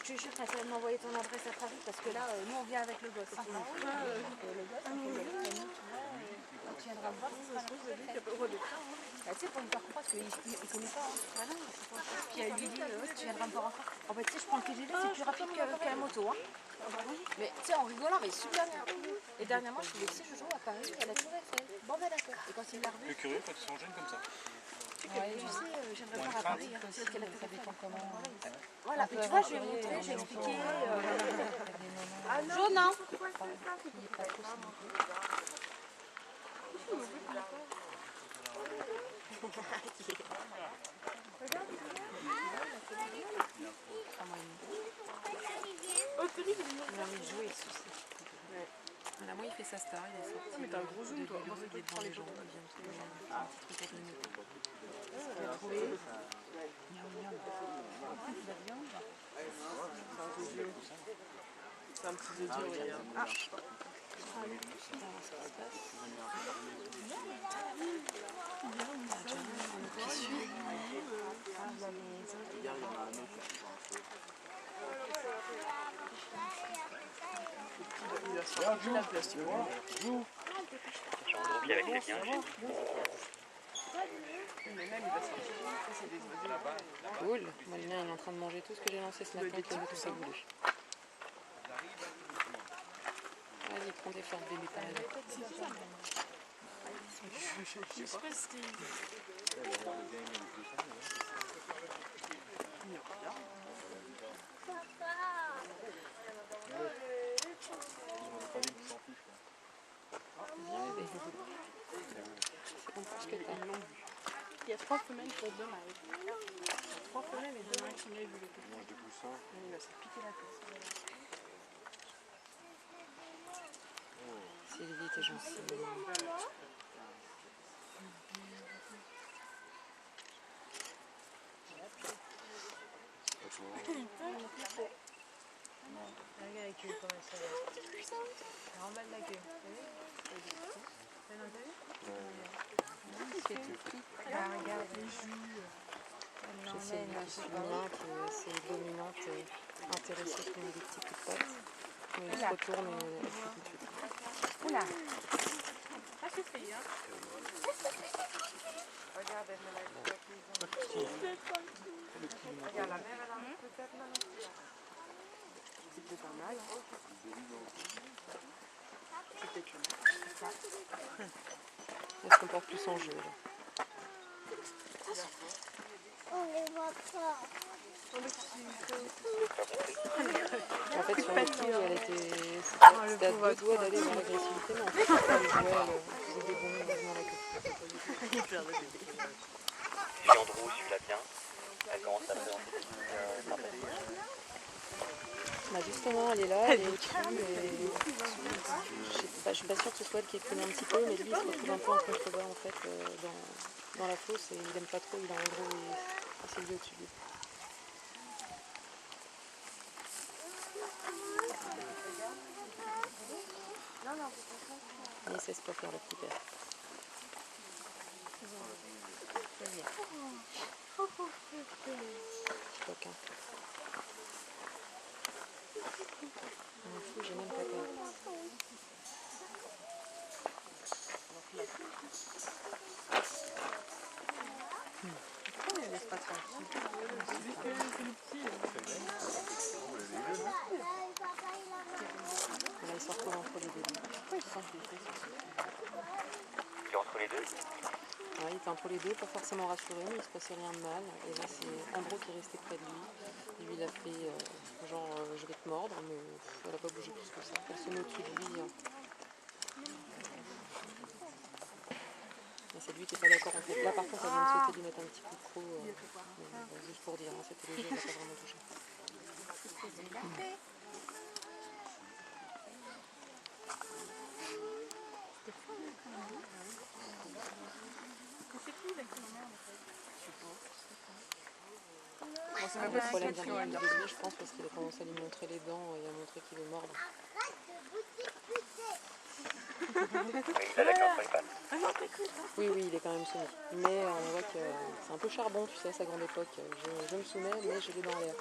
te jure, t'as de m'envoyer ton adresse à Paris parce que là, nous on vient avec le gosse. Le gosse, quand tu viendras me voir, ce sera la tu sais, pour lui faire comprendre qu'il ne connaît pas. Ah non, puis elle lui dit, tu viendras me voir encore. Oh bah tu sais, je prends le TGV, c'est plus rapide que la moto. Hein. Mais tu sais, en rigolant, mais super bien. Et dernièrement, je lui ai dit, Jojo, à Paris, elle a tout fait. Bon ben d'accord. Et quand il l'a revu. Le curieux quand ils sont jeunes comme ça. Ouais, tu sais, j'aimerais voir à Paris. Hein. C'est qu'elle a tout fait. Voilà, et tu vois, je lui ai montré, j'ai expliqué. Jo, non. Moi, il fait sa star, il est sorti. Mais t'as un gros zoom, toi. Il est devant les gens, il vient tout un petit truc avec une moto. Il a trouvé. C'est un petit audio, regarde. Ah. La place, tu vois. Avec les liens. Mais même, il va sortir. C'est des oiseaux là-bas. Cool. Moi, le mien, il est en train de manger tout ce que j'ai lancé ce matin, qu'il a tout ça voulu. Vas-y, prends des formes bébé par là. Je sais pas si c'était... C'est bon pour ce que t'as. Il y a 3 femelles pour 2 mâles. 3 femelles et 2 mâles qui m'avaient vu le coup. Mange des poussins. Il va se piquer la tête. Sylvie, t'es gentille. Regarde la queue, comment ça va. Elle est en bas de la queue. Regarde les jus. Je sais qui suis bien, que c'est dominante, intéressée qui met des petits coups de patte. Mais elle se retourne et elle fuit tout de suite. Oula. Ah, c'est fait, hein. Regarde, elle me l'a dit. Regarde, la mère, elle a peut-être maintenant. C'est peut-être un mâle. C'est peut-être le mâle. Elle se comporte plus en jeu. Là. On les voit pas. En fait, sur le coup, elle était... C'était à 2 doigts d'aller dans l'agressivité, mais en fait, quand elle jouait, elle faisait des bons mouvements avec eux. Il perd le bébé. Et Andrew, celui-là bien. Elle commence à faire un petit Bah justement, elle est là, elle est au-dessus. Je suis pas sûre que ce soit elle qui écrit un petit peu, mais lui, il se retrouve un peu en contrebas, en fait, dans la fosse, et il aime pas trop, il a Andrew et Sylvie au-dessus de lui. Mais il sait pas faire le petit père. Petit coquin. Je m'en fous, j'ai même pas peur. Pourquoi on les laisse pas tranquilles? C'est le petit. Là, il se retrouve entre les deux. Pourquoi ils sont fait Tu es entre les deux. Ouais, il était entre les deux, pas forcément rassuré, mais il se passait rien de mal. Et là, c'est Andrew qui est resté près de lui. Lui, il a fait genre je vais te mordre, mais elle n'a pas bougé plus que ça. Elle se met au-dessus de lui. Et c'est lui qui n'est pas d'accord en fait. Là, par contre, elle vient de sauter, lui mettre un petit coup de croc. Juste pour dire, hein, c'était léger, elle n'a pas vraiment touché. C'est Le problème vient de lui, je pense, parce qu'il a commencé à lui montrer les dents et à montrer qu'il veut mordre. Il a la corde sur les pattes. Oui, il est quand même soumis. Mais on voit que c'est un peu charbon, tu sais, à sa grande époque. Je me soumets, mais j'ai les dents en l'air.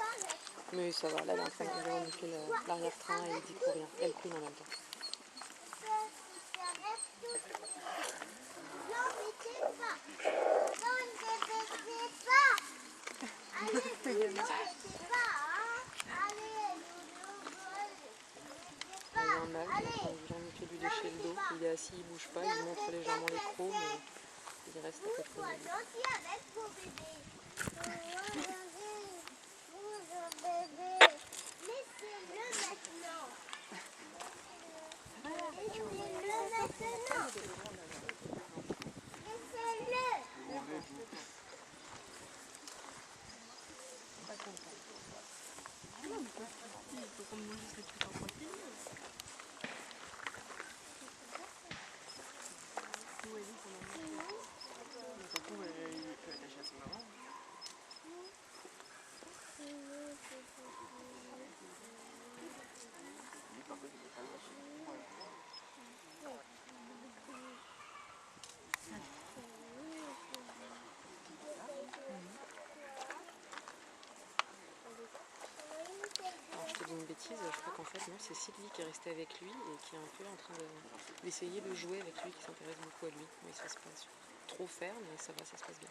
Mais ça va, là, elle est en train de monter l'arrière-train et il dit pour rien. Elle couine en même temps. Il y a un mâle qui est en train de gentiment lui lécher le dos. Il est assis, il bouge pas, il montre légèrement les crocs, mais il reste à peu près. Alors je te dis une bêtise, je crois qu'en fait non, c'est Sylvie qui est restée avec lui et qui est un peu en train d'essayer de jouer avec lui, qui s'intéresse beaucoup à lui. Mais ça se passe trop faire, mais ça va, ça se passe bien.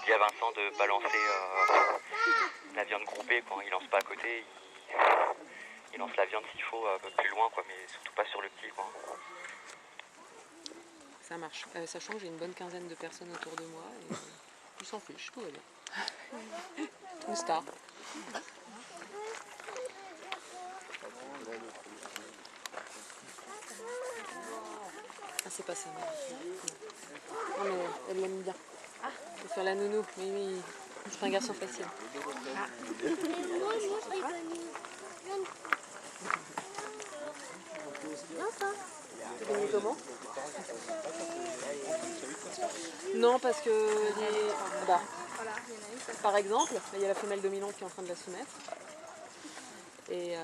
Dis à Vincent de balancer la viande groupée, quoi. Il lance pas à côté, il lance la viande s'il faut un peu plus loin, quoi, mais surtout pas sur le petit, quoi. Ça marche, sachant que j'ai une bonne quinzaine de personnes autour de moi et ils s'en fichent, tout va bien. Une star. Ah, c'est pas ça. Non mais elle l'aime bien. Faut faire la nounou, mais oui, c'est pas un garçon facile. T'as gagné comment? Non, parce que par exemple, il y a la femelle dominante qui est en train de la soumettre. Et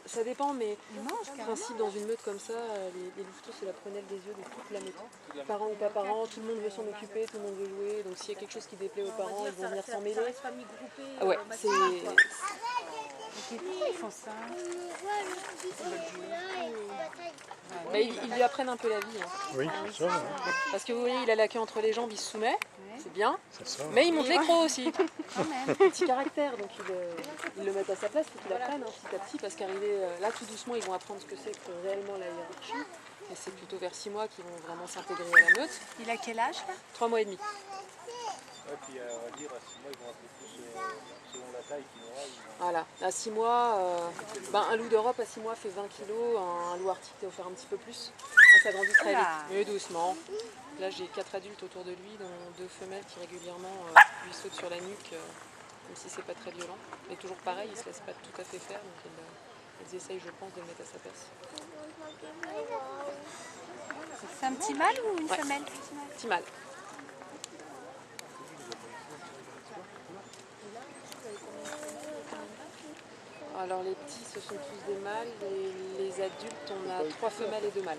ça dépend, mais le principe dans une meute comme ça, les louveteaux c'est la prunelle des yeux de toute la meute. Parents ou pas parents, tout le monde veut s'en occuper, tout le monde veut jouer. Donc s'il y a quelque chose qui déplaît aux parents, ils vont venir s'en mêler. Ah ouais, c'est... Pourquoi ils font ça? Bah, ils lui apprennent un peu la vie. Hein. Oui, ça va. Parce que vous voyez, il a la queue entre les jambes, il se soumet, c'est bien. Ça va. Mais il monte les crocs aussi. Petit caractère, donc ils le mettent à sa place, il faut qu'il apprenne petit à petit, parce qu'arriver là tout doucement, ils vont apprendre ce que c'est que réellement la hiérarchie. Et c'est plutôt vers 6 mois qu'ils vont vraiment s'intégrer à la meute. Il a quel âge là? 3 mois et demi. Ouais, puis on va dire à 6 mois, ils vont un peu plus selon la taille qu'il aura. Voilà, à 6 mois, un loup d'Europe à 6 mois fait 20 kg, un loup arctique va faire un petit peu plus. Ça grandit très vite, mais doucement. Là j'ai 4 adultes autour de lui, dont 2 femelles qui régulièrement lui sautent sur la nuque, même si c'est pas très violent. Mais toujours pareil, ils se laissent pas tout à fait faire, donc elles essayent, je pense, de le mettre à sa place. C'est un petit mâle ou une Ouais. femelle? Petit mâle. Alors les petits ce sont tous des mâles, et les adultes on a 3 femelles et 2 mâles.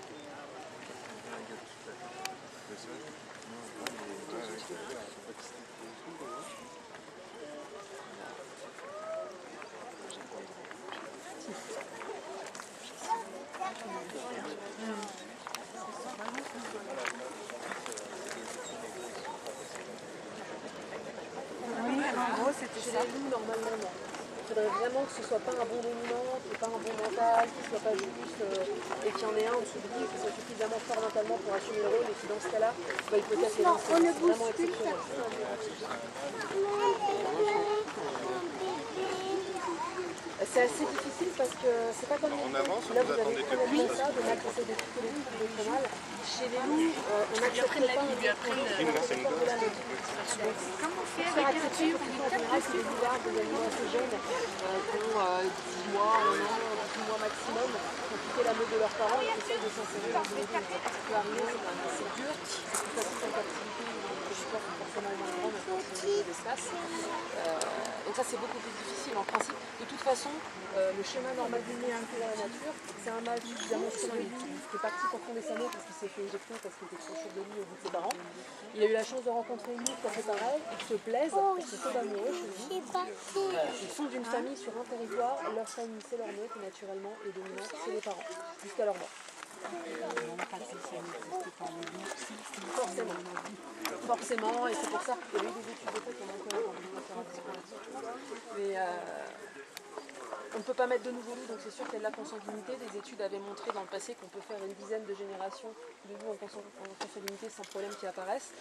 Oui, en gros c'était Chez ça. les loups normalement non. Il faudrait vraiment que ce soit pas un bon dominant, qu'il n'y ait pas un bon mental, qu'il soit pas juste et qu'il y en ait un en dessous de lui et qu'il soit suffisamment fort mentalement pour assumer le rôle et qui dans ce cas-là il peut casser les On ne c'est bouge vraiment plus. exceptionnel. C'est assez difficile parce que c'est pas comme On avance, là vous vous avez attendez très bien ça, de mal essayer de couper les loups de mal. Chez les loups, on n'accepte pas de la meute. Comment on fait Faire avec accepter, Arthur? parce qu'en général, c'est des loupards, des animaux assez jeunes, qui ont 10 mois, 1 an, 18 mois maximum, qui ont quitté la meute de leurs parents et qui essayent de s'insérer dans une meute. Ça peut arriver, c'est dur, c'est plus facile en captivité, où les supports sont forcément moins grands, maintenant qu'ils ont des espaces. Donc ça c'est beaucoup plus difficile en principe. De toute façon, le schéma normal du nez un peu dans la nature, c'est un mâle suffisamment solide qui est parti pour fonder sa mère parce qu'il s'est fait éjecter parce qu'il était trop sûr de lui au bout de ses parents. Il a eu la chance de rencontrer une louve qui a fait pareil, ils se plaisent, parce qu'ils sont amoureux chez lui. Ils sont d'une famille sur un territoire, leur famille c'est leur meute et naturellement les dominants c'est les parents, jusqu'à leur mort. Forcément, et c'est pour ça qu'il y a eu des études de fait, on a encore faire un petit peu là-dessus. Mais on ne peut pas mettre de nouveaux loups, donc c'est sûr qu'il y a de la consanguinité. Des études avaient montré dans le passé qu'on peut faire une dizaine de générations de loups en consanguinité sans problème qui apparaissent.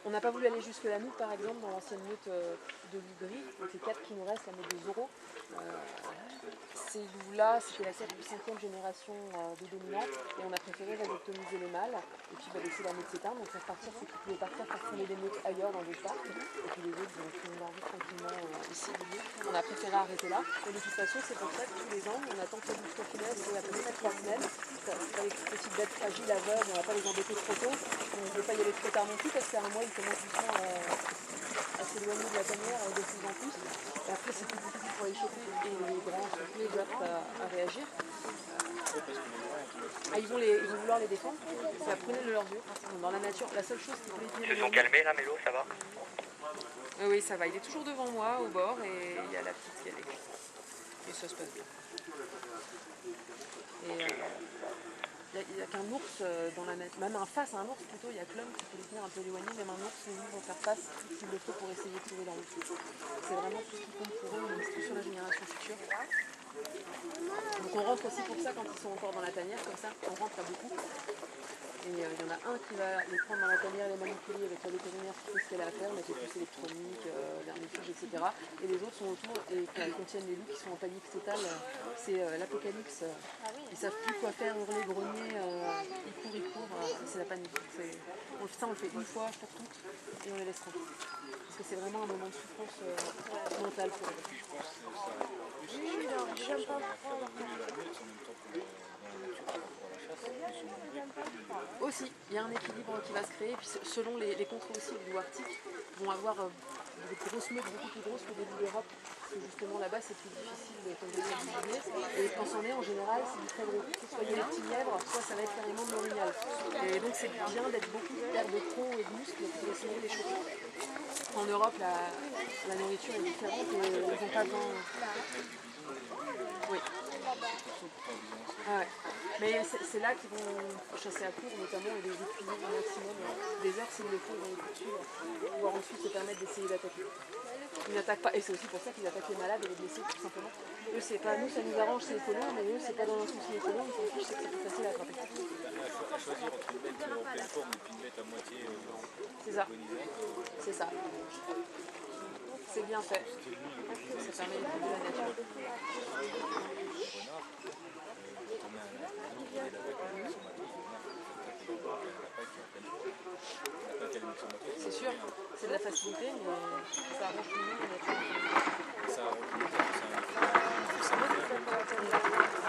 On n'a pas voulu aller jusque-là, nous, par exemple, dans l'ancienne meute de loups gris, donc les 4 qui nous restent, la meute de Zoro. Ces loups-là, c'était la 5e génération de dominants, et on a préféré vasectomiser les mâles, et puis laisser la meute s'éteindre, donc faire partir ceux qui pouvaient partir pour fonder des meutes ailleurs dans des parcs, et puis les autres ont fini leur vie tranquillement ici. On a préféré arrêter là, et de toute façon, c'est pour ça que tous les ans, on attend que la bouche finesse, c'est à peu près 3 semaines. C'est pas les petites bêtes fragiles, aveugles, on ne va pas les embêter trop tôt, on ne veut pas y aller trop tard non plus, parce qu'à un mois, ils commencent doucement à s'éloigner de la tanière de plus en plus. Et après, c'est plus difficile pour les choper et les grands sont plus aptes à réagir. Ils vont vouloir les défendre. Ça prenait de leurs yeux. Dans la nature, la seule chose qui peut les tenir. Ils se sont calmés là, Mélo, ça va? Oui, ça va. Il est toujours devant moi, au bord, et il y a la petite qui est avec lui. Et ça se passe bien. Et il n'y a qu'un ours dans la nature, même un face à un ours plutôt, il y a que l'homme qui peut les tenir un peu éloignés, même un ours, ils vont faire face s'il le faut pour essayer de trouver dans l'eau. C'est vraiment tout ce qui compte pour eux, mais c'est sur la génération future. Donc on rentre aussi pour ça quand ils sont encore dans la tanière, comme ça on rentre à beaucoup. Et il y en a un qui va les prendre dans la tanière, les manipuler avec la vétérinaire qui fait ce qu'elle a à faire, mettre les puces électroniques, vermifuges, etc. Et les autres sont autour et contiennent les loups qui sont en panique totale. C'est l'apocalypse. Ils savent plus quoi faire, hurler, grogner, ils courent, c'est la panique. Ça on le fait une fois pour toutes et on les laisse tranquilles. Parce que c'est vraiment un moment de souffrance mentale pour eux. Aussi, il y a un équilibre qui va se créer, puis selon les contrées aussi du loup arctique vont avoir des grosses meutes beaucoup plus grosses que des loups d'Europe, parce que justement là-bas c'est plus difficile de tomber sur du gibier, et quand c'en est en général c'est du très gros, soit il y a des petits lièvres, soit ça va être carrément de l'orignal. Et donc c'est bien d'être beaucoup de terre de tronc et de muscles pour essayer de les choper. En Europe la nourriture est différente et ils n'ont pas besoin. Oui. Ah ouais. Mais c'est là qu'ils vont chasser à court notamment et les épuiser au maximum. Des heures s'il le faut, ils vont les poursuivre, pouvoir ensuite se permettre d'essayer d'attaquer. Ils n'attaquent pas, et c'est aussi pour ça qu'ils attaquent les malades et les blessés tout simplement. Eux c'est pas, nous ça nous arrange c'est écolo, mais eux c'est pas dans un souci écolo, ils s'en fichent, c'est que c'est plus facile à attraper. À choisir entre une bête en pleine forme et puis une bête à moitié c'est ça. C'est ça. C'est bien fait. Ça permet de la nature. C'est sûr, c'est de la facilité, mais ça arrange tout le monde. Ça arrange tout le monde.